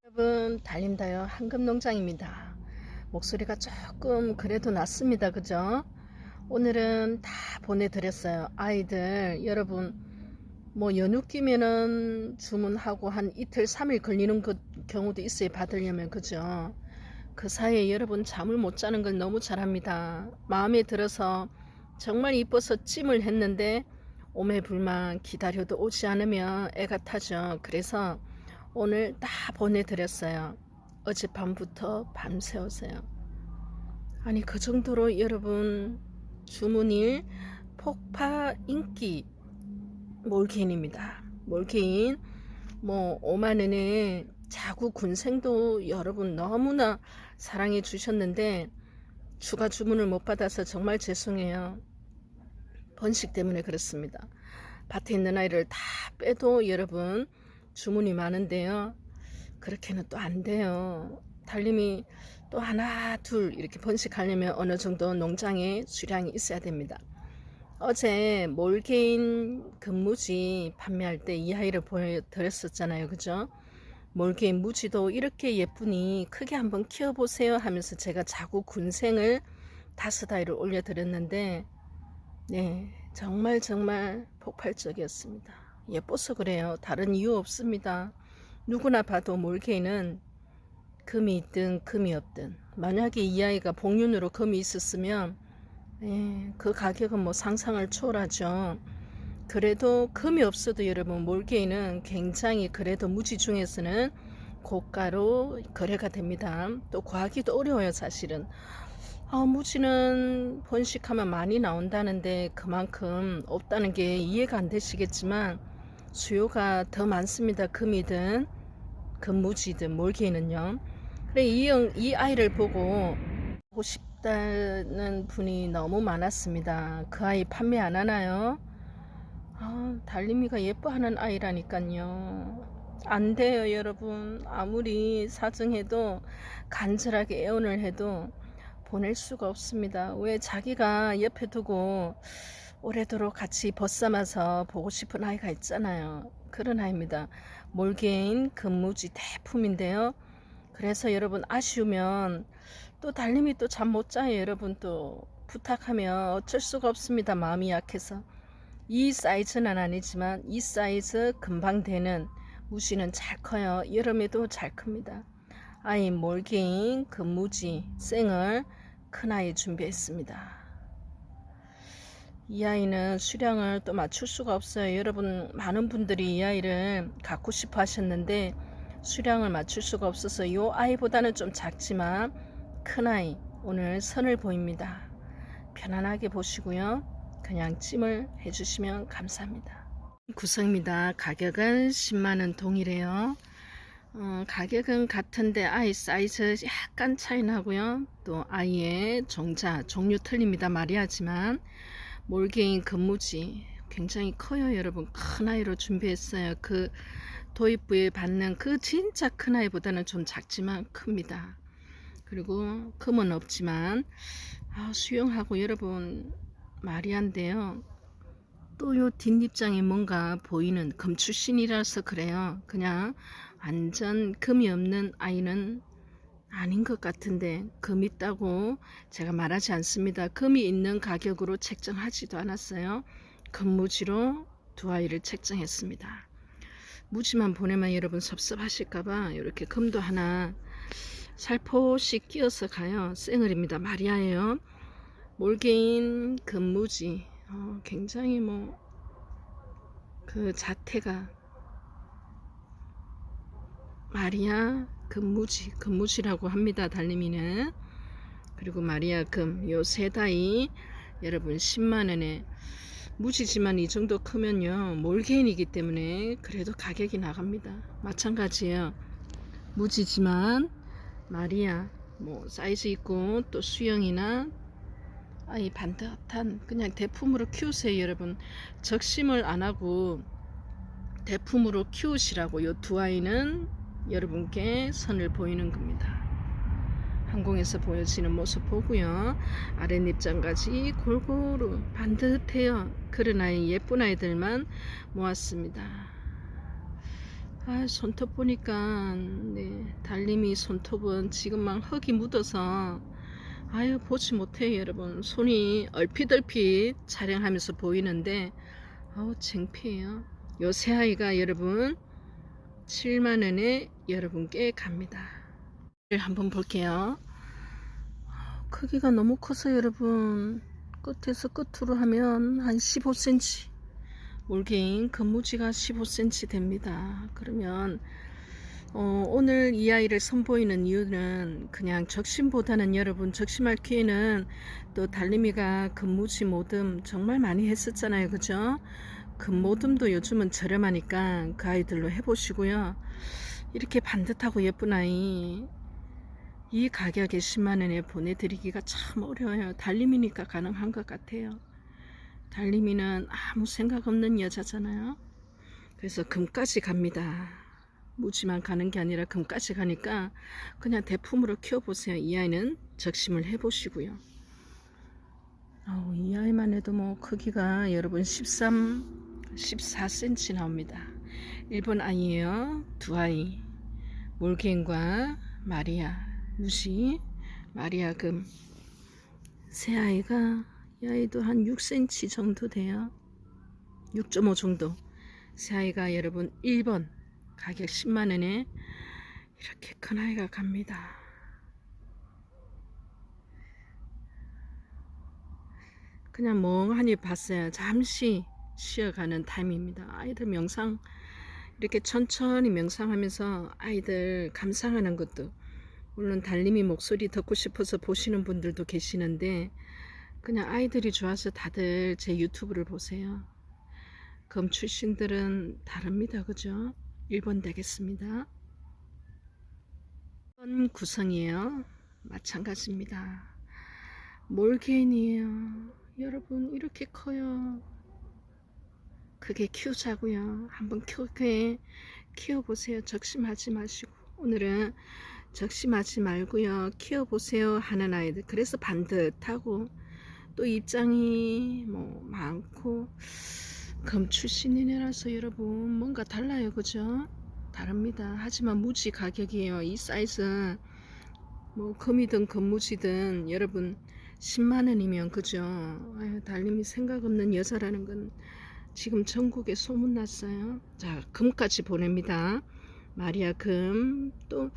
여러분, 달림다요 황금농장입니다. 목소리가 조금 그래도 낫습니다. 그죠? 오늘은 다 보내드렸어요. 아이들 여러분 뭐 연휴 끼면은 주문하고 한 이틀 3일 걸리는 경우도 있어요. 받으려면. 그죠? 그 사이에 여러분 잠을 못 자는 걸 너무 잘합니다. 마음에 들어서 정말 이뻐서 찜을 했는데 오매불만 기다려도 오지 않으면 애가 타죠. 그래서 오늘 다 보내드렸어요. 어젯밤부터 밤새우세요. 아니 그 정도로 여러분 주문일 폭파 인기 몰개인입니다. 몰개인 뭐 5만원에 자구 군생도 여러분 너무나 사랑해 주셨는데 추가 주문을 못 받아서 정말 죄송해요. 번식 때문에 그렇습니다. 밭에 있는 아이를 다 빼도 여러분 주문이 많은데요. 그렇게는 또 안 돼요. 달님이 또 하나 둘 이렇게 번식하려면 어느 정도 농장에 수량이 있어야 됩니다. 어제 몰개인 금무지 판매할 때 이 아이를 보여드렸었잖아요. 그죠? 몰개인 무지도 이렇게 예쁘니 크게 한번 키워보세요 하면서 제가 자구 군생을 5아이를 올려드렸는데 네, 정말 폭발적이었습니다. 예뻐서 그래요. 다른 이유 없습니다. 누구나 봐도 몰개인은 금이 있든 금이 없든 만약에 이 아이가 복륜으로 금이 있었으면 그 가격은 뭐 상상을 초월하죠. 그래도 금이 없어도 여러분 몰개인은 굉장히 그래도 무지 중에서는 고가로 거래가 됩니다. 또 구하기도 어려워요. 사실은 무지는 번식하면 많이 나온다는데 그만큼 없다는 게 이해가 안 되시겠지만 수요가 더 많습니다. 금이든 금무지든 몰개인은요. 그래 이 아이를 보고 싶다는 분이 너무 많았습니다. 그 아이 판매 안 하나요? 달림이가 예뻐하는 아이라니까요. 안 돼요 여러분. 아무리 사정해도 간절하게 애원을 해도 보낼 수가 없습니다. 왜 자기가 옆에 두고 오래도록 같이 벗삼아서 보고 싶은 아이가 있잖아요. 그런 아이입니다. 몰개인 금무지 대품인데요. 그래서 여러분 아쉬우면 또 달님이 또 잠 못 자요. 여러분 또 부탁하면 어쩔 수가 없습니다. 마음이 약해서. 이 사이즈는 아니지만 이 사이즈 금방 되는 무지는 잘 커요. 여름에도 잘 큽니다. 아이 몰개인 금무지 생을 큰아이 준비했습니다. 이 아이는 수량을 또 맞출 수가 없어요. 여러분 많은 분들이 이 아이를 갖고 싶어 하셨는데 수량을 맞출 수가 없어서 이 아이보다는 좀 작지만 큰아이 오늘 선을 보입니다. 편안하게 보시고요. 그냥 찜을 해주시면 감사합니다. 구성입니다. 가격은 10만원 동일해요. 가격은 같은데 아이 사이즈 약간 차이 나고요. 또 아이의 종류 틀립니다. 마리아지만 몰개인 금무지 굉장히 커요. 여러분 큰 아이로 준비했어요. 그 도입부에 받는 그 진짜 큰 아이보다는 좀 작지만 큽니다. 그리고 금은 없지만 수영하고 여러분 마리아인데요. 또 요 뒷입장에 뭔가 보이는 금 출신이라서 그래요. 그냥 완전 금이 없는 아이는 아닌 것 같은데 금 있다고 제가 말하지 않습니다. 금이 있는 가격으로 책정하지도 않았어요. 금무지로 두 아이를 책정했습니다. 무지만 보내면 여러분 섭섭하실까봐 이렇게 금도 하나 살포시 끼어서 가요. 생얼입니다. 마리아예요. 몰개인 금무지 굉장히 뭐 그 자태가 마리아 금무지라고 합니다. 달님이는. 그리고 마리아 금 요 세 다이 여러분 10만원에 무지지만 이 정도 크면요 몰개인이기 때문에 그래도 가격이 나갑니다. 마찬가지예요. 무지지만 마리아 뭐 사이즈 있고 또 수영이나 아이 반듯한 그냥 대품으로 키우세요. 여러분 적심을 안하고 대품으로 키우시라고 요 두 아이는 여러분께 선을 보이는 겁니다. 항공에서 보여지는 모습 보고요. 아랫입장까지 골고루 반듯해요. 그런 아이, 예쁜 아이들만 모았습니다. 아, 손톱 보니까 네, 달림이 손톱은 지금 막 흙이 묻어서 아유 보지 못해요 여러분. 손이 얼핏얼핏 촬영하면서 보이는데 아우 창피해요. 요 새아이가 여러분 7만원에 여러분께 갑니다. 한번 볼게요. 크기가 너무 커서 여러분 끝에서 끝으로 하면 한 15cm, 몰개인 금무지가 15cm 됩니다. 그러면 오늘 이 아이를 선보이는 이유는 그냥 적심보다는 여러분 적심할 기회는 또 달림이가 금무지 모듬 정말 많이 했었잖아요. 그죠? 금모듬도 요즘은 저렴하니까 그 아이들로 해보시고요. 이렇게 반듯하고 예쁜 아이 이 가격에 10만원에 보내드리기가 참 어려워요. 달림이니까 가능한 것 같아요. 달림이는 아무 생각 없는 여자잖아요. 그래서 금까지 갑니다. 무지만 가는 게 아니라 금까지 가니까 그냥 대품으로 키워보세요. 이 아이는 적심을 해보시고요. 이 아이만 해도 뭐 크기가 여러분 14cm 나옵니다. 일본 아이예요. 두 아이, 몰개인과 마리아 무지, 마리아 금. 새 아이가 이 아이도 한 6cm 정도 돼요. 6.5 정도. 새 아이가 여러분 1번 가격 10만원에 이렇게 큰 아이가 갑니다. 그냥 멍하니 봤어요. 잠시 쉬어가는 타임입니다. 아이들 명상 이렇게 천천히 명상하면서 아이들 감상하는 것도 물론 달림이 목소리 듣고 싶어서 보시는 분들도 계시는데 그냥 아이들이 좋아서 다들 제 유튜브를 보세요. 검 출신들은 다릅니다. 그죠? 1번 되겠습니다. 1번 구성이에요. 마찬가지입니다. 몰개인이에요. 여러분 이렇게 커요. 크게 키우자고요. 한번 크게 키워보세요. 적심하지 마시고. 오늘은 적심하지 말고요. 키워보세요 하는 아이들. 그래서 반듯하고 또 입장이 뭐 많고 검 출신이라서 여러분 뭔가 달라요. 그죠? 다릅니다. 하지만 무지 가격이에요. 이 사이즈 뭐 금이든 금무지든 여러분 10만원이면 그죠? 아유, 달림이 생각 없는 여자라는 건 지금 전국에 소문났어요. 자, 금까지 보냅니다. 마리아 금. 또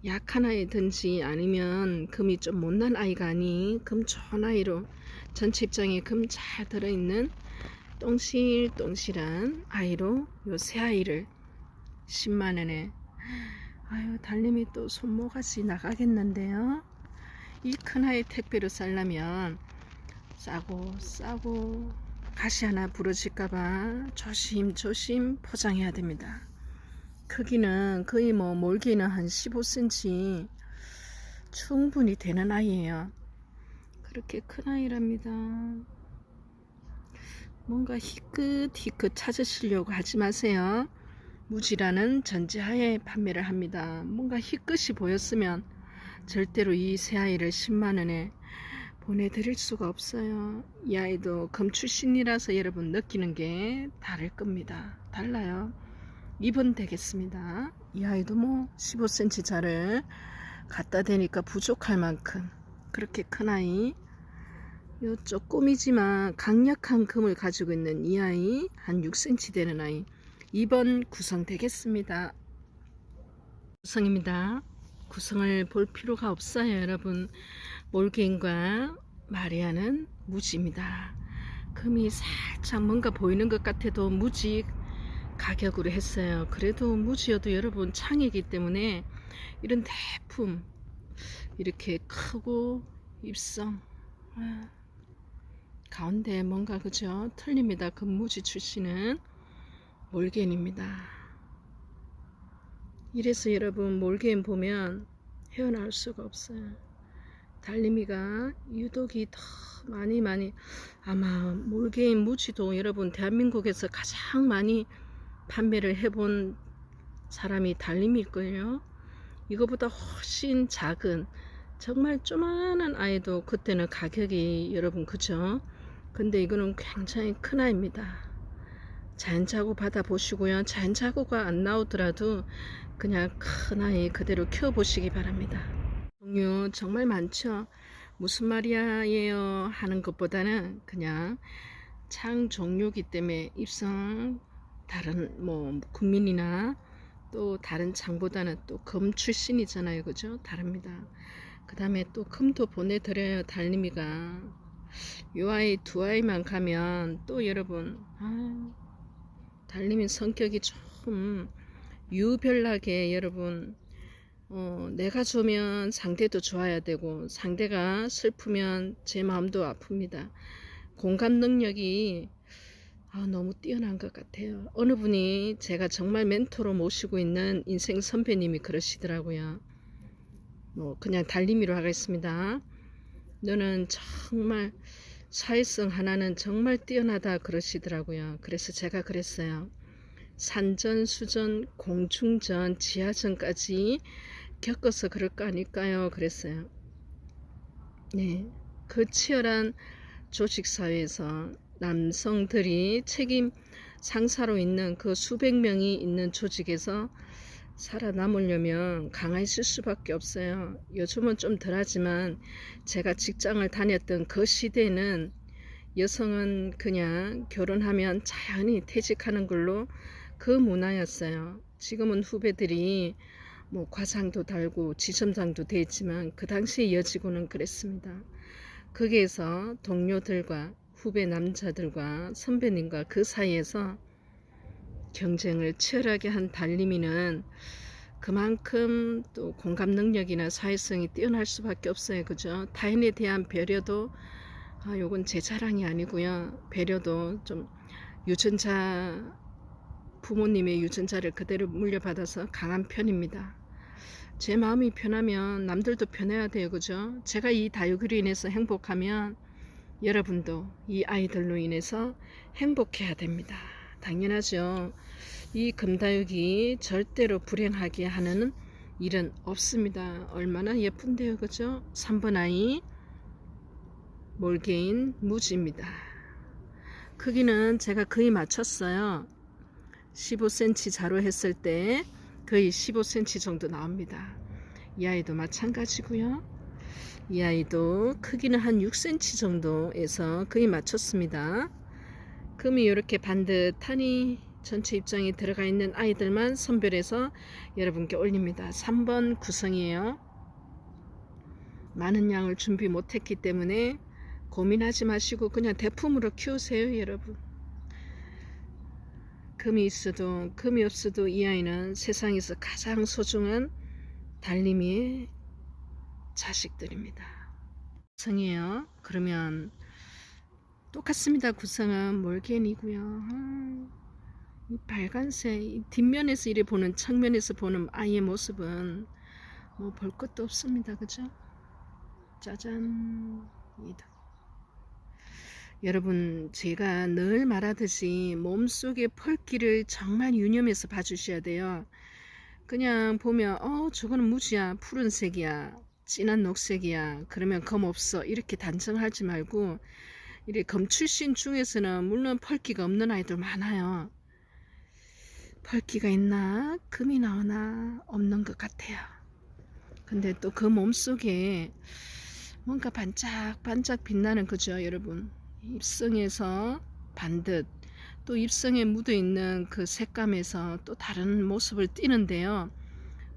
약한 아이든지 아니면 금이 좀 못난 아이가 아니 금 좋은 아이로 전체 입장에 금 잘 들어있는 똥실똥실한 아이로 요 새 아이를 10만원에. 아유, 달림이 또 손모가지 나가겠는데요. 이 큰 아이 택배로 살려면 싸고 가시 하나 부러질까봐 조심조심 포장해야 됩니다. 크기는 거의 뭐 몰기는 한 15cm 충분히 되는 아이예요. 그렇게 큰 아이랍니다. 뭔가 희끗희끗 찾으시려고 하지 마세요. 무지라는 전제하에 판매를 합니다. 뭔가 희끗이 보였으면 절대로 이 새 아이를 10만원에 보내드릴 수가 없어요. 이 아이도 검 출신이라서 여러분 느끼는 게 다를 겁니다. 달라요. 2번 되겠습니다. 이 아이도 뭐 15cm 자를 갖다 대니까 부족할 만큼 그렇게 큰 아이. 요 조금이지만 강력한 금을 가지고 있는 이 아이 한 6cm 되는 아이. 2번 구성 되겠습니다. 구성입니다. 구성을 볼 필요가 없어요. 여러분 몰개인과 마리아는 무지입니다. 금이 살짝 뭔가 보이는 것 같아도 무지 가격으로 했어요. 그래도 무지여도 여러분 창이기 때문에 이런 대품 이렇게 크고 입성 가운데 뭔가 그죠? 틀립니다. 금무지 출신은 몰개인입니다. 이래서 여러분 몰개인 보면 헤어나올 수가 없어요. 달림이가 유독이 더 많이 아마 몰개인 무지도 여러분 대한민국에서 가장 많이 판매를 해본 사람이 달림일 거예요. 이거보다 훨씬 작은 정말 조만한 아이도 그때는 가격이 여러분 그죠? 근데 이거는 굉장히 큰 아이입니다. 자연자구 받아보시고요. 자연자구가 안 나오더라도 그냥 큰 아이 그대로 키워보시기 바랍니다. 종류 정말 많죠. 무슨 말이야예요 하는 것보다는 그냥 창 종류기 때문에 입성 다른 뭐 국민이나 또 다른 창보다는 또 금 출신이잖아요. 그죠? 다릅니다. 그 다음에 또 금도 보내드려요. 달님이가 요 아이 두 아이만 가면 또 여러분 달님이 성격이 좀 유별나게 여러분 내가 좋으면 상대도 좋아야 되고 상대가 슬프면 제 마음도 아픕니다. 공감 능력이 너무 뛰어난 것 같아요. 어느 분이 제가 정말 멘토로 모시고 있는 인생 선배님이 그러시더라고요. 뭐 그냥 달림이로 하겠습니다. 너는 정말 사회성 하나는 정말 뛰어나다 그러시더라고요. 그래서 제가 그랬어요. 산전, 수전, 공중전, 지하전까지 겪어서 그럴 거 아닐까요? 그랬어요. 네, 그 치열한 조직사회에서 남성들이 책임 상사로 있는 그 수백 명이 있는 조직에서 살아남으려면 강해질 수밖에 없어요. 요즘은 좀 덜하지만 제가 직장을 다녔던 그 시대는 여성은 그냥 결혼하면 자연히 퇴직하는 걸로 그 문화였어요. 지금은 후배들이 뭐 과장도 달고 지점장도 되지만 그 당시 여직원은 그랬습니다. 거기에서 동료들과 후배 남자들과 선배님과 그 사이에서 경쟁을 치열하게 한 달림이는 그만큼 또 공감 능력이나 사회성이 뛰어날 수밖에 없어요. 그죠? 타인에 대한 배려도 요건 제 자랑이 아니고요. 배려도 좀 유전자 부모님의 유전자를 그대로 물려받아서 강한 편입니다. 제 마음이 편하면 남들도 편해야 돼요. 그죠? 제가 이 다육이로 인해서 행복하면 여러분도 이 아이들로 인해서 행복해야 됩니다. 당연하죠. 이 금다육이 절대로 불행하게 하는 일은 없습니다. 얼마나 예쁜데요. 그죠? 3번 아이 몰개인 무지입니다. 크기는 제가 거의 맞췄어요. 15cm 자로 했을 때 거의 15cm 정도 나옵니다. 이 아이도 마찬가지고요. 이 아이도 크기는 한 6cm 정도에서 거의 맞췄습니다. 금이 이렇게 반듯하니 전체 입장에 들어가 있는 아이들만 선별해서 여러분께 올립니다. 3번 구성이에요. 많은 양을 준비 못했기 때문에 고민하지 마시고 그냥 대품으로 키우세요. 여러분. 금이 있어도 금이 없어도 이 아이는 세상에서 가장 소중한 달림이의 자식들입니다. 구성이에요. 그러면 똑같습니다. 구성은 몰겐이고요. 이 빨간색 이 뒷면에서 이래 보는 측면에서 보는 아이의 모습은 뭐 볼 것도 없습니다. 그죠? 짜잔. 여러분 제가 늘 말하듯이 몸속의 펄기를 정말 유념해서 봐주셔야 돼요. 그냥 보면 저거는 무지야, 푸른색이야, 진한 녹색이야, 그러면 검 없어 이렇게 단정하지 말고 이래 검 출신 중에서는 물론 펄기가 없는 아이들 많아요. 펄기가 있나 금이 나오나 없는 것 같아요. 근데 또 그 몸속에 뭔가 반짝반짝 빛나는 거죠. 여러분 입성에서 반듯 또 입성에 묻어있는 그 색감에서 또 다른 모습을 띠는데요.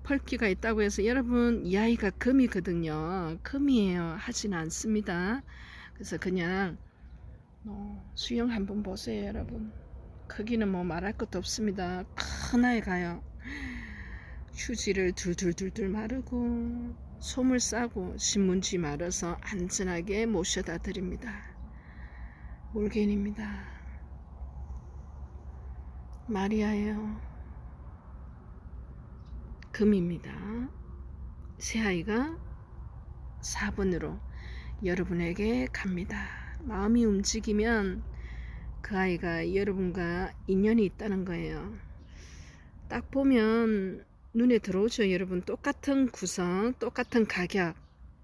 펄기가 있다고 해서 여러분 이 아이가 금이거든요. 금이에요 하진 않습니다. 그래서 그냥 수영 한번 보세요. 여러분 크기는 뭐 말할 것도 없습니다. 큰 아이 가요. 휴지를 둘둘둘둘 마르고 솜을 싸고 신문지 말아서 안전하게 모셔다 드립니다. 몰겐입니다. 마리아예요. 금입니다. 새아이가 4번으로 여러분에게 갑니다. 마음이 움직이면 그 아이가 여러분과 인연이 있다는 거예요. 딱 보면 눈에 들어오죠. 여러분 똑같은 구성 똑같은 가격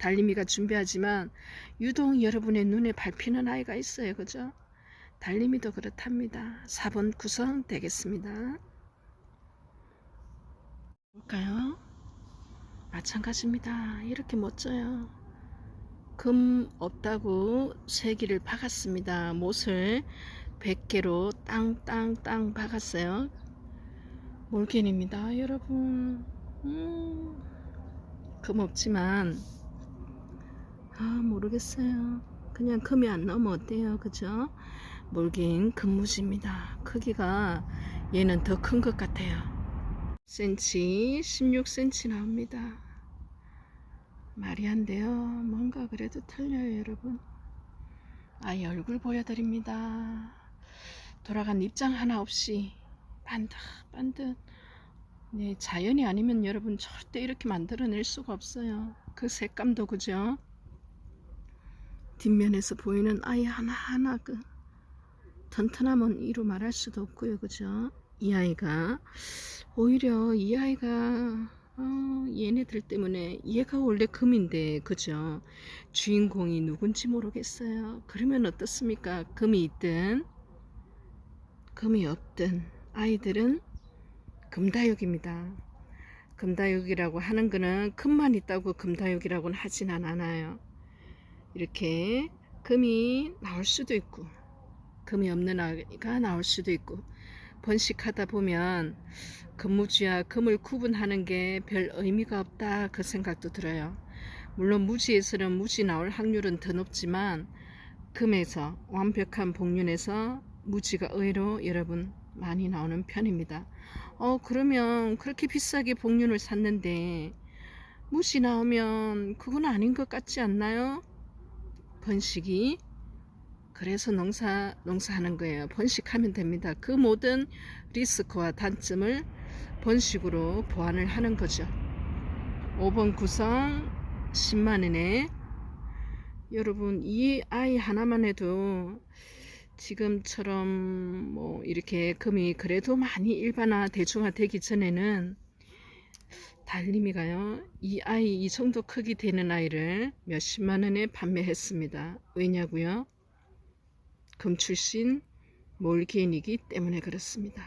달림이가 준비하지만 유독 여러분의 눈에 밟히는 아이가 있어요. 그죠? 달림이도 그렇답니다. 4번 구성 되겠습니다. 볼까요? 마찬가지입니다. 이렇게 멋져요. 금 없다고 쇠기를 박았습니다. 못을 100개로 땅땅땅 박았어요. 몰겐입니다. 여러분. 금 없지만 모르겠어요. 그냥 금이 안 나오면 어때요? 그죠? 몰긴 금무지입니다. 크기가 얘는 더 큰 것 같아요. 16cm 나옵니다. 말이 안 돼요. 뭔가 그래도 틀려요, 여러분. 아이 얼굴 보여드립니다. 돌아간 입장 하나 없이 반듯반듯. 네, 자연이 아니면 여러분 절대 이렇게 만들어낼 수가 없어요. 그 색감도 그죠? 뒷면에서 보이는 아이 하나하나 그 튼튼함은 이루 말할 수도 없고요. 그죠? 이 아이가 오히려 이 아이가 얘네들 때문에 얘가 원래 금인데 그죠? 주인공이 누군지 모르겠어요. 그러면 어떻습니까? 금이 있든 금이 없든 아이들은 금다육입니다. 금다육이라고 하는 거는 금만 있다고 금다육이라고는 하지는 않아요. 이렇게 금이 나올 수도 있고 금이 없는 아이가 나올 수도 있고 번식하다 보면 금무지와 금을 구분하는 게 별 의미가 없다 그 생각도 들어요. 물론 무지에서는 무지 나올 확률은 더 높지만 금에서 완벽한 복륜에서 무지가 의외로 여러분 많이 나오는 편입니다. 그러면 그렇게 비싸게 복륜을 샀는데 무지 나오면 그건 아닌 것 같지 않나요? 번식이 그래서 농사하는 거예요. 번식하면 됩니다. 그 모든 리스크와 단점을 번식으로 보완을 하는 거죠. 5번 구성 10만원에 여러분 이 아이 하나만 해도 지금처럼 뭐 이렇게 금이 그래도 많이 일반화 대중화 되기 전에는 달림이가요 이 아이 이 정도 크기 되는 아이를 몇십만원에 판매했습니다. 왜냐고요? 금 출신 몰개인이기 때문에 그렇습니다.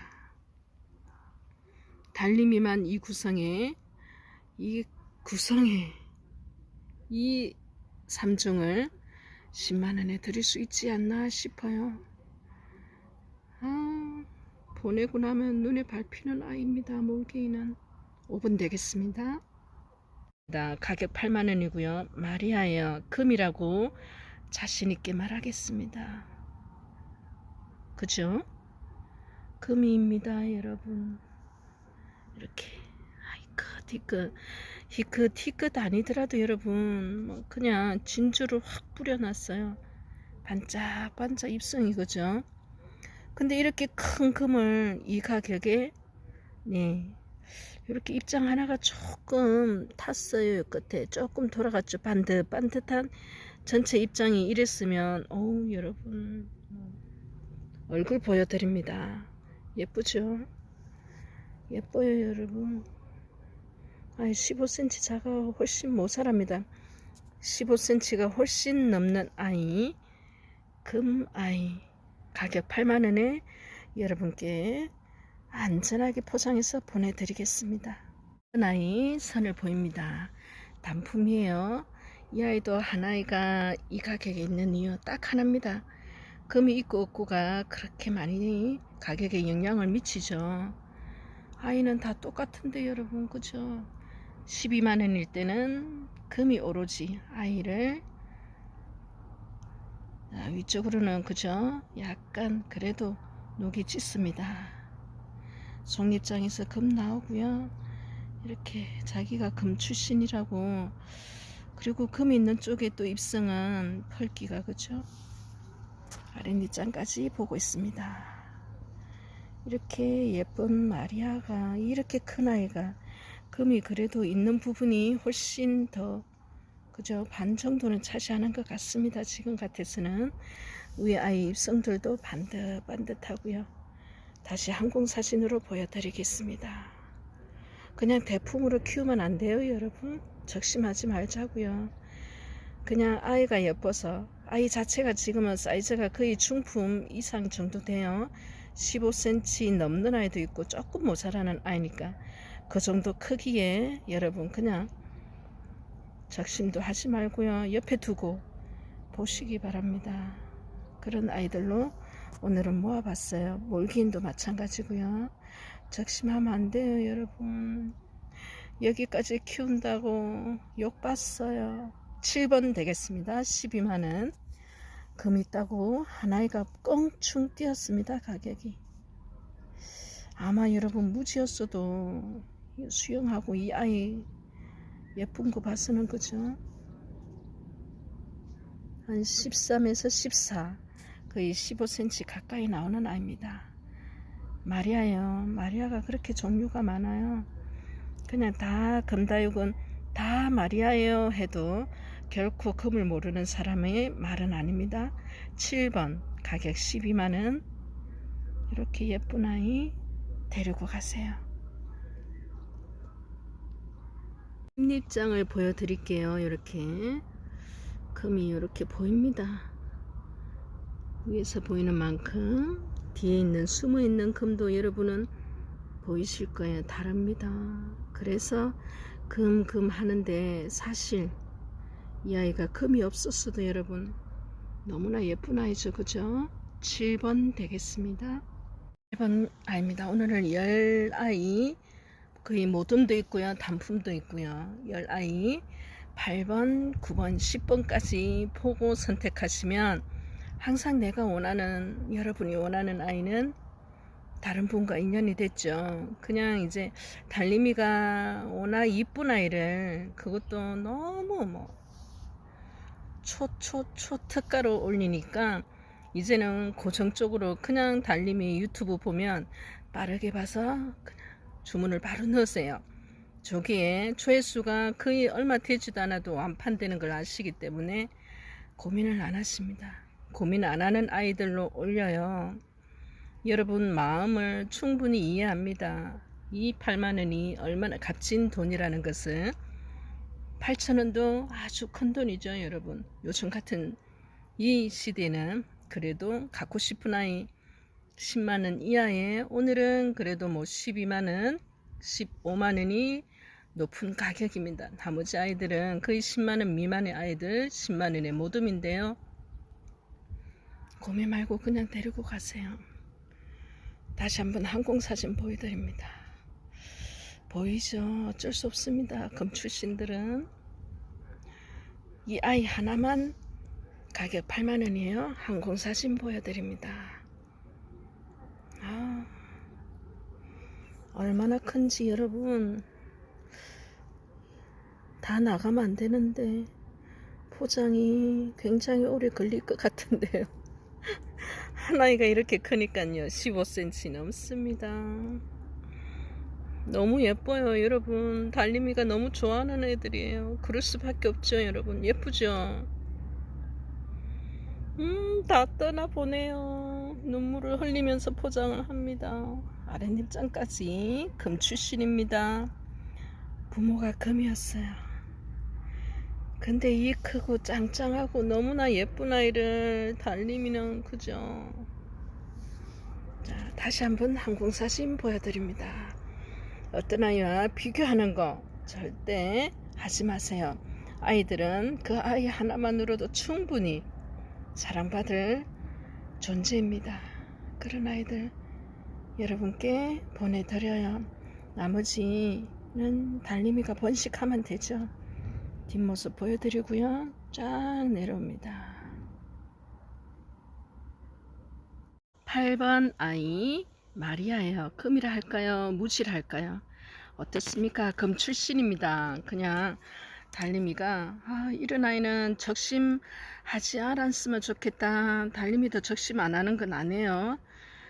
달림이만 이 구성에 이 3종을 10만원에 드릴 수 있지 않나 싶어요. 보내고 나면 눈에 밟히는 아이입니다. 몰개인은 5분 되겠습니다. 가격 8만원이고요. 마리아예요. 금이라고 자신있게 말하겠습니다. 그죠? 금이입니다. 여러분 이렇게 히끗 아니더라도 여러분 그냥 진주를 확 뿌려놨어요. 반짝반짝 입성이 그죠? 근데 이렇게 큰 금을 이 가격에 이렇게 입장 하나가 조금 탔어요. 끝에 조금 돌아갔죠. 반듯한 전체 입장이 이랬으면 여러분 얼굴 보여드립니다. 예쁘죠? 예뻐요 여러분. 15cm 작아 훨씬 모자랍니다. 15cm가 훨씬 넘는 아이 금 아이 가격 8만원에 여러분께 안전하게 포장해서 보내드리겠습니다. 아이 선을 보입니다. 단품이에요. 이 아이도 하나이가 이 가격에 있는 이유 딱 하나입니다. 금이 있고 없고가 그렇게 많이 가격에 영향을 미치죠. 아이는 다 똑같은데 여러분 그죠? 12만원일 때는 금이 오로지 아이를 위쪽으로는 그죠? 약간 그래도 녹이 짙습니다. 속립장에서 금 나오고요. 이렇게 자기가 금 출신이라고 그리고 금이 있는 쪽에 또 입성은 펄기가 그죠? 아랫니장까지 보고 있습니다. 이렇게 예쁜 마리아가 이렇게 큰 아이가 금이 그래도 있는 부분이 훨씬 더 그죠? 반 정도는 차지하는 것 같습니다. 지금 같아서는 위에 아이 입성들도 반듯반듯하고요. 다시 항공사진으로 보여드리겠습니다. 그냥 대품으로 키우면 안 돼요 여러분. 적심하지 말자고요. 그냥 아이가 예뻐서, 아이 자체가 지금은 사이즈가 거의 중품 이상 정도 돼요. 15cm 넘는 아이도 있고 조금 모자라는 아이니까 그 정도 크기에 여러분 그냥 적심도 하지 말고요, 옆에 두고 보시기 바랍니다. 그런 아이들로 오늘은 모아봤어요. 몰기인도 마찬가지고요. 적심하면 안 돼요, 여러분. 여기까지 키운다고 욕 봤어요. 7번 되겠습니다. 12만원. 금 있다고 하나이가 껑충 뛰었습니다. 가격이. 아마 여러분 무지였어도 수영하고 이 아이 예쁜 거 봐서는 그죠? 한 13에서 14, 거의 15cm 가까이 나오는 아이입니다. 마리아요. 마리아가 그렇게 종류가 많아요. 그냥 다 금다육은 다 마리아예요 해도 결코 금을 모르는 사람의 말은 아닙니다. 7번 가격 12만원. 이렇게 예쁜 아이 데리고 가세요. 잎장을 보여드릴게요. 이렇게 금이 이렇게 보입니다. 위에서 보이는 만큼 뒤에 있는 숨어 있는 금도 여러분은 보이실 거예요. 다릅니다. 그래서 금 하는데 사실 이 아이가 금이 없었어도 여러분 너무나 예쁜 아이죠. 그죠? 7번 되겠습니다. 7번 아이입니다. 오늘은 열 아이, 거의 모듬도 있고요, 단품도 있고요. 열 아이 8번, 9번, 10번까지 보고 선택하시면 항상 내가 원하는, 여러분이 원하는 아이는 다른 분과 인연이 됐죠. 그냥 이제 달림이가 워낙 이쁜 아이를, 그것도 너무 뭐 초특가로 올리니까 이제는 고정적으로 그냥 달림이 유튜브 보면 빠르게 봐서 그냥 주문을 바로 넣으세요. 저기에 조회수가 거의 얼마 되지도 않아도 완판되는 걸 아시기 때문에 고민을 안 하십니다. 고민 안 하는 아이들로 올려요. 여러분 마음을 충분히 이해합니다. 이 8만원이 얼마나 값진 돈이라는 것을. 8천원도 아주 큰 돈이죠. 여러분 요즘 같은 이 시대는 그래도 갖고 싶은 아이 10만원 이하에 오늘은 그래도 뭐 12만원 15만원이 높은 가격입니다. 나머지 아이들은 거의 10만원 미만의 아이들 10만원의 모듬인데요. 고민 말고 그냥 데리고 가세요. 다시 한번 항공사진 보여드립니다. 보이죠? 어쩔 수 없습니다. 금 출신들은 이 아이 하나만 가격 8만원이에요. 항공사진 보여드립니다. 얼마나 큰지 여러분 다 나가면 안 되는데 포장이 굉장히 오래 걸릴 것 같은데요. 한 아이가 이렇게 크니까요 15cm 넘습니다. 너무 예뻐요. 여러분 달림이가 너무 좋아하는 애들이에요. 그럴 수밖에 없죠. 여러분 예쁘죠? 다 떠나보네요. 눈물을 흘리면서 포장을 합니다. 아랫입장까지 금 출신입니다. 부모가 금이었어요. 근데 이 크고 짱짱하고 너무나 예쁜 아이를 달림이는 그죠? 자, 다시 한번 항공사진 보여드립니다. 어떤 아이와 비교하는 거 절대 하지 마세요. 아이들은 그 아이 하나만으로도 충분히 사랑받을 존재입니다. 그런 아이들 여러분께 보내드려요. 나머지는 달림이가 번식하면 되죠. 뒷모습 보여드리고요. 쫙 내려옵니다. 8번 아이 마리아예요. 금이라 할까요? 무지라 할까요? 어떻습니까? 금 출신입니다. 그냥 달림이가 이런 아이는 적심하지 않았으면 좋겠다. 달림이도 적심 안 하는 건 아니에요.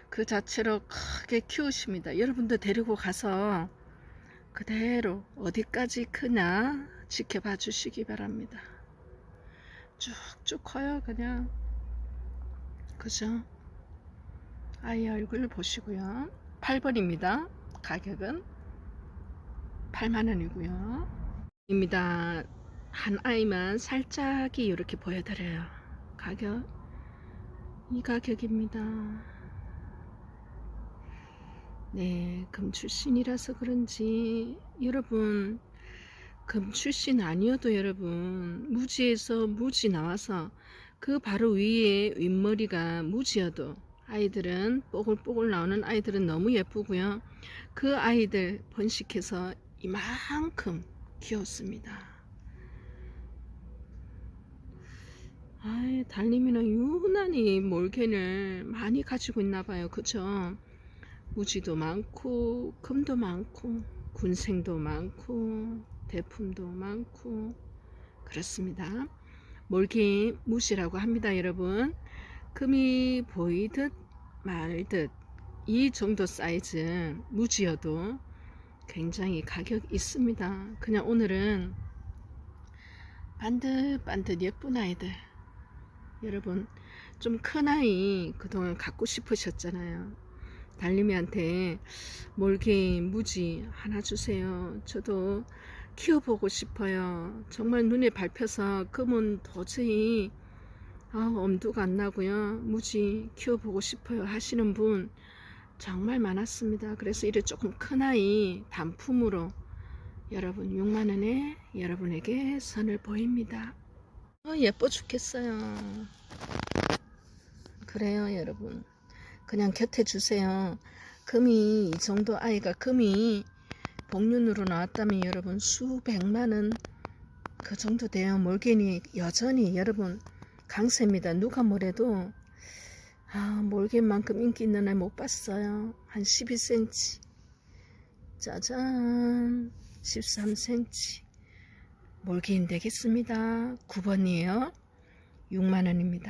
그 자체로 크게 키우십니다. 여러분도 데리고 가서 그대로 어디까지 크냐 지켜봐 주시기 바랍니다. 쭉쭉 커요. 그냥 그죠? 아이 얼굴 보시고요. 8번입니다. 가격은 8만원이고요. 입니다. 한 아이만 살짝이 이렇게 보여드려요. 가격 이 가격입니다. 네, 금 출신이라서 그런지 여러분, 금 출신 아니어도 여러분, 무지에서 무지 나와서 그 바로 위에 윗머리가 무지여도 아이들은 뽀글뽀글 나오는 아이들은 너무 예쁘고요. 그 아이들 번식해서 이만큼 귀엽습니다. 달님이는 유난히 몰개를 많이 가지고 있나봐요. 그쵸? 무지도 많고 금도 많고 군생도 많고 대품도 많고 그렇습니다. 몰개 무지라고 합니다. 여러분, 금이 보이듯 말듯 이 정도 사이즈 무지여도 굉장히 가격 있습니다. 그냥 오늘은 반듯반듯 예쁜 아이들, 여러분 좀 큰 아이 그동안 갖고 싶으셨잖아요. 달님이한테 몰개 무지 하나 주세요. 저도 키워보고 싶어요. 정말 눈에 밟혀서 금은 도저히 엄두가 안 나고요. 무지 키워보고 싶어요 하시는 분 정말 많았습니다. 그래서 이래 조금 큰 아이 단품으로 여러분 6만원에 여러분에게 선을 보입니다. 예뻐 죽겠어요. 그래요 여러분, 그냥 곁에 주세요. 금이 이 정도 아이가 금이 복륜으로 나왔다면 여러분 수백만원 그 정도 돼요. 몰개니 여전히 여러분 강세입니다. 누가 뭐래도 몰개만큼 인기 있는 아이 못 봤어요. 한 12cm, 짜잔 13cm 몰개인 되겠습니다. 9번이에요 6만원입니다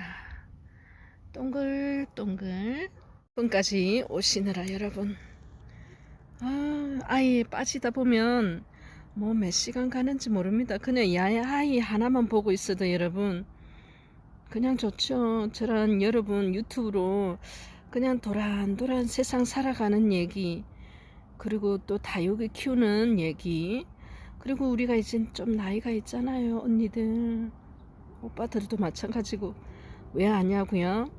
동글동글. 6번까지 오시느라 여러분 아이 빠지다 보면 뭐 몇 시간 가는지 모릅니다. 그냥 이 아이 하나만 보고 있어도 여러분 그냥 좋죠. 저런 여러분 유튜브로 그냥 도란도란 세상 살아가는 얘기, 그리고 또 다육이 키우는 얘기, 그리고 우리가 이제 좀 나이가 있잖아요. 언니들 오빠들도 마찬가지고 왜 아냐고요.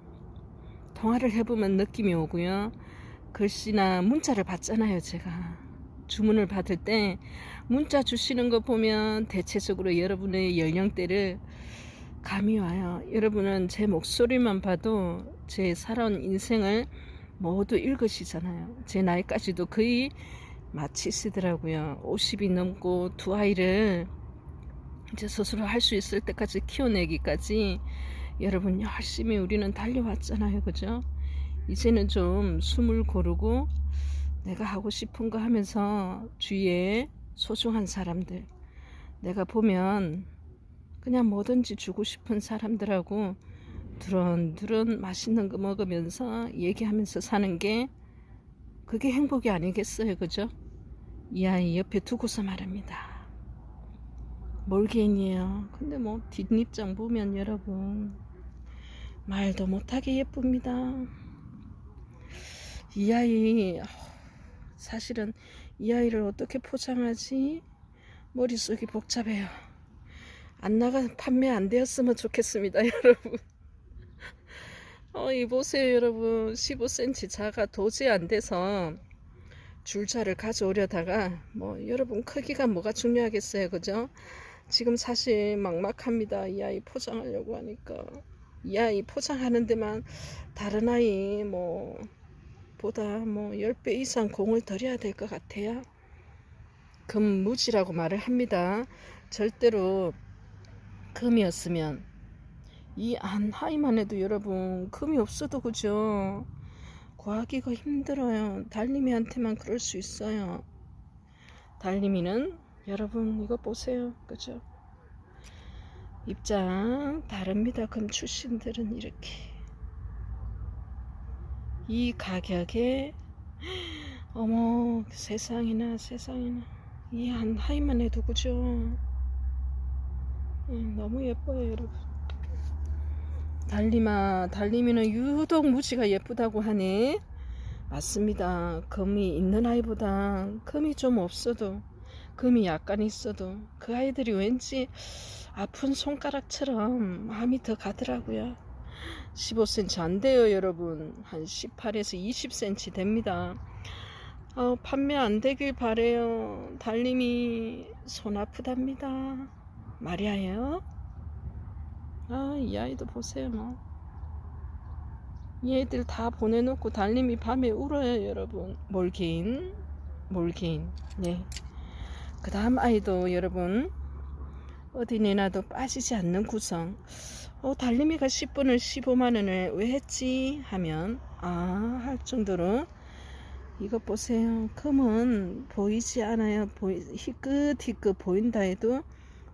통화를 해보면 느낌이 오고요. 글씨나 문자를 받잖아요. 제가 주문을 받을 때 문자 주시는 거 보면 대체적으로 여러분의 연령대를 감이 와요. 여러분은 제 목소리만 봐도 제 살아온 인생을 모두 읽으시잖아요. 제 나이까지도 거의 마치시더라고요. 50이 넘고 두 아이를 이제 스스로 할 수 있을 때까지 키워내기까지 여러분 열심히 우리는 달려왔잖아요. 그죠? 이제는 좀 숨을 고르고 내가 하고 싶은 거 하면서 주위에 소중한 사람들, 내가 보면 그냥 뭐든지 주고 싶은 사람들하고 두런두런 맛있는 거 먹으면서 얘기하면서 사는 게 그게 행복이 아니겠어요. 그죠? 이 아이 옆에 두고서 말합니다. 몰개인이에요. 근데 뭐 뒷입장 보면 여러분 말도 못하게 예쁩니다. 이 아이 사실은 이 아이를 어떻게 포장하지? 머릿속이 복잡해요. 안 나가 판매 안 되었으면 좋겠습니다. 여러분 이 보세요. 여러분 15cm 자가 도저히 안 돼서 줄자를 가져오려다가 뭐 여러분 크기가 뭐가 중요하겠어요. 그죠? 지금 사실 막막합니다. 이 아이 포장하려고 하니까 이 아이 포장하는 데만 다른 아이 뭐 보다 뭐 10배 이상 공을 들여야 될 것 같아요. 금무지라고 말을 합니다. 절대로 금이었으면 이 안 하이만 해도 여러분 금이 없어도 그죠? 구하기가 힘들어요. 달님이한테만 그럴 수 있어요. 달님이는 여러분 이거 보세요. 그죠? 입장 다릅니다. 금 출신들은 이렇게 이 가격에 어머 세상이나 이 한 하이만 해도 그죠? 너무 예뻐요 여러분. 달님이는 유독 무지가 예쁘다고 하네. 맞습니다. 금이 있는 아이보다 금이 좀 없어도 금이 약간 있어도 그 아이들이 왠지 아픈 손가락처럼 마음이 더 가더라고요. 15cm 안 돼요 여러분. 한 18에서 20cm 됩니다. 판매 안 되길 바래요. 달님이 손 아프답니다. 마리아예요. 이 아이도 보세요 뭐. 이 애들 다 보내놓고 달님이 밤에 울어요 여러분. 몰개인. 네. 그 다음 아이도 여러분 어디 내놔도 빠지지 않는 구성. 달님이가 10분을 15만원을 왜 했지 하면 할 정도로 이것 보세요. 금은 보이지 않아요. 희끗희끗 보인다 해도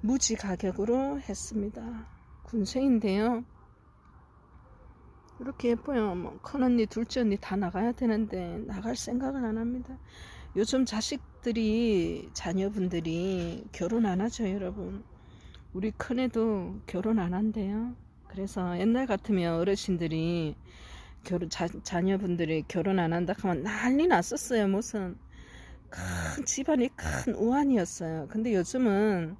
무지 가격으로 했습니다. 군생인데요. 이렇게 예뻐요. 뭐 큰언니 둘째 언니 다 나가야 되는데 나갈 생각은 안 합니다. 요즘 자녀분들이 결혼 안 하죠 여러분. 우리 큰애도 결혼 안 한대요. 그래서 옛날 같으면 어르신들이 자녀분들이 결혼 안 한다 하면 난리 났었어요. 무슨 큰 집안이 큰 우환이었어요. 근데 요즘은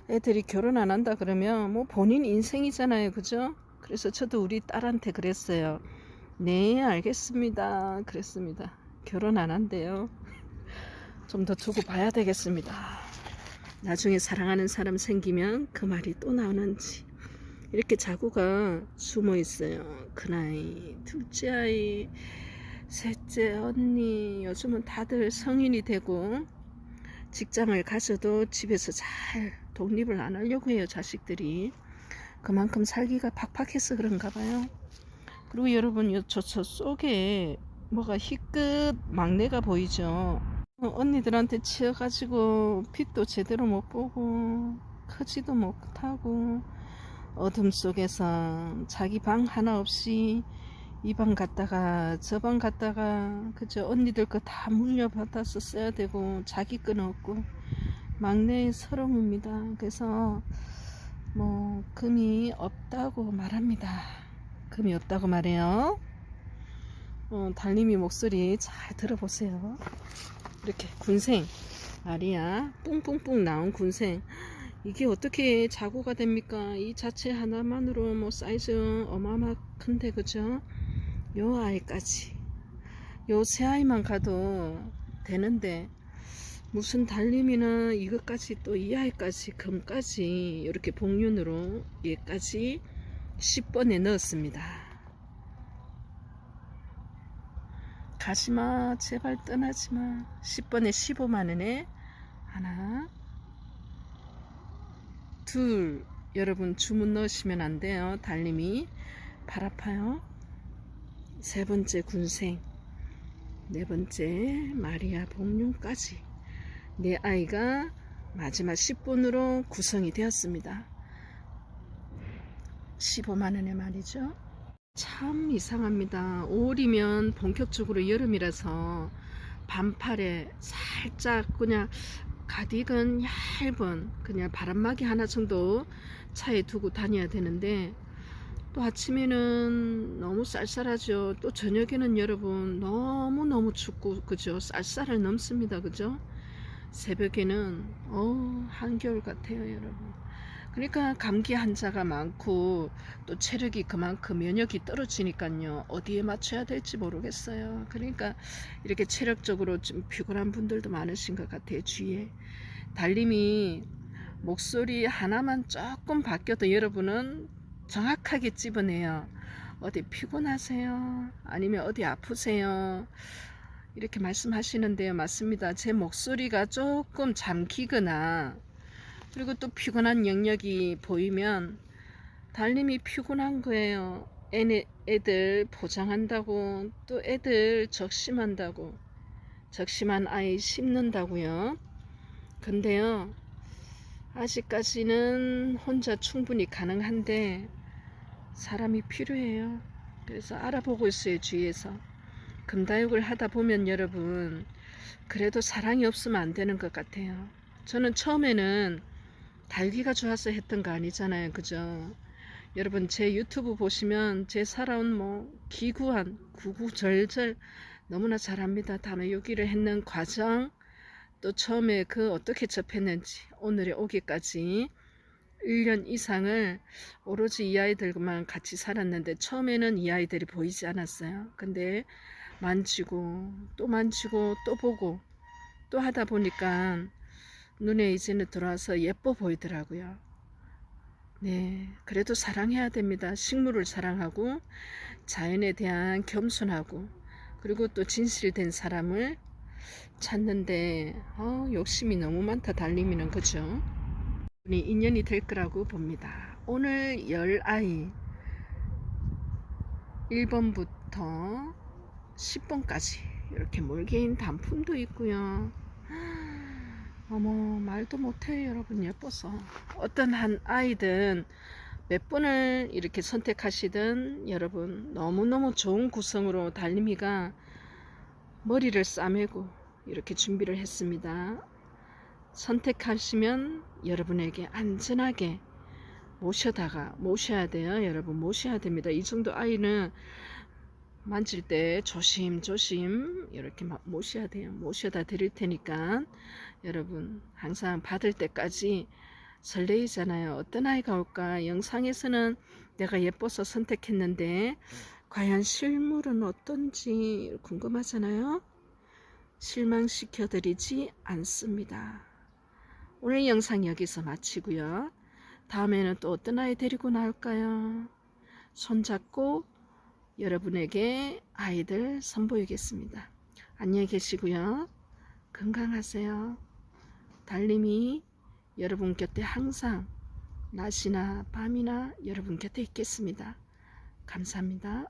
애들이 결혼 안 한다 그러면 뭐 본인 인생이잖아요. 그죠? 그래서 저도 우리 딸한테 그랬어요. 네 알겠습니다. 그랬습니다. 결혼 안 한대요. 좀 더 두고 봐야 되겠습니다. 나중에 사랑하는 사람 생기면 그 말이 또 나오는지. 이렇게 자구가 숨어 있어요. 큰아이, 둘째 아이, 셋째 언니. 요즘은 다들 성인이 되고 직장을 가져도 집에서 잘 독립을 안 하려고 해요. 자식들이. 그만큼 살기가 팍팍해서 그런가 봐요. 그리고 여러분 저 속에 뭐가 희끗 막내가 보이죠. 언니들한테 치여가지고 빛도 제대로 못 보고 크지도 못하고 어둠 속에서 자기 방 하나 없이 이 방 갔다가 저 방 갔다가 그저 언니들 거 다 물려받아서 써야 되고 자기 건 없고 막내의 서름입니다. 그래서 뭐 금이 없다고 말합니다. 금이 없다고 말해요. 달님이 목소리 잘 들어보세요. 이렇게 군생 마리아 뿡뿡뿡 나온 군생. 이게 어떻게 자고가 됩니까? 이 자체 하나만으로 뭐 사이즈 어마어마한데 그죠? 요 아이까지 요 세 아이만 가도 되는데 무슨 달님이나 이것까지 또 이 아이까지 금까지 이렇게 복륜으로 얘까지 10번에 넣었습니다. 가지마 제발 떠나지마. 10번에 15만원에 하나 둘. 여러분 주문 넣으시면 안 돼요. 달님이 발 아파요. 세 번째 군생, 네 번째 마리아 복륜까지 네 아이가 마지막 10분으로 구성이 되었습니다. 15만원에 말이죠. 참 이상합니다. 5월이면 본격적으로 여름이라서 반팔에 살짝 그냥 가디건 얇은 그냥 바람막이 하나 정도 차에 두고 다녀야 되는데 또 아침에는 너무 쌀쌀하죠. 또 저녁에는 여러분 너무너무 춥고 그죠? 쌀쌀을 넘습니다. 그죠? 새벽에는 한겨울 같아요 여러분. 그러니까 감기 환자가 많고 또 체력이 그만큼 면역이 떨어지니까요 어디에 맞춰야 될지 모르겠어요. 그러니까 이렇게 체력적으로 좀 피곤한 분들도 많으신 것 같아요. 주위에 달님이 목소리 하나만 조금 바뀌어도 여러분은 정확하게 집어내요. 어디 피곤하세요? 아니면 어디 아프세요? 이렇게 말씀하시는데요. 맞습니다. 제 목소리가 조금 잠기거나 그리고 또 피곤한 영역이 보이면 달님이 피곤한 거예요. 애들 포장한다고 또 애들 적심한다고 적심한 아이 심는다고요. 근데요 아직까지는 혼자 충분히 가능한데 사람이 필요해요. 그래서 알아보고 있어요. 주위에서 금다육을 하다 보면 여러분 그래도 사랑이 없으면 안 되는 것 같아요. 저는 처음에는 달기가 좋아서 했던 거 아니잖아요. 그죠? 여러분 제 유튜브 보시면 제 살아온 뭐 기구한 구구절절 너무나 잘합니다. 다음에 여기를 했는 과정 또 처음에 그 어떻게 접했는지 오늘에 오기까지 1년 이상을 오로지 이 아이들만 같이 살았는데 처음에는 이 아이들이 보이지 않았어요. 근데 만지고 또 보고 또 하다 보니까 눈에 이제는 들어와서 예뻐 보이더라고요. 네, 그래도 사랑해야 됩니다. 식물을 사랑하고 자연에 대한 겸손하고 그리고 또 진실된 사람을 찾는데 욕심이 너무 많다 달림이는 그죠? 인연이 될 거라고 봅니다. 오늘 10아이 1번부터 10번까지 이렇게 몰개인 단품도 있고요. 어머 말도 못해요 여러분. 예뻐서 어떤 한 아이든 몇 번을 이렇게 선택하시든 여러분 너무너무 좋은 구성으로 달림이가 머리를 싸매고 이렇게 준비를 했습니다. 선택하시면 여러분에게 안전하게 모셔야 돼요. 여러분 모셔야 됩니다. 이 정도 아이는 만질 때 조심조심 이렇게 모셔야 돼요. 모셔다 드릴 테니까 여러분 항상 받을 때까지 설레이잖아요. 어떤 아이가 올까? 영상에서는 내가 예뻐서 선택했는데 과연 실물은 어떤지 궁금하잖아요. 실망시켜 드리지 않습니다. 오늘 영상 여기서 마치고요. 다음에는 또 어떤 아이 데리고 나올까요? 손잡고 여러분에게 아이들 선보이겠습니다. 안녕히 계시고요. 건강하세요. 달림이 여러분 곁에 항상 낮이나 밤이나 여러분 곁에 있겠습니다. 감사합니다.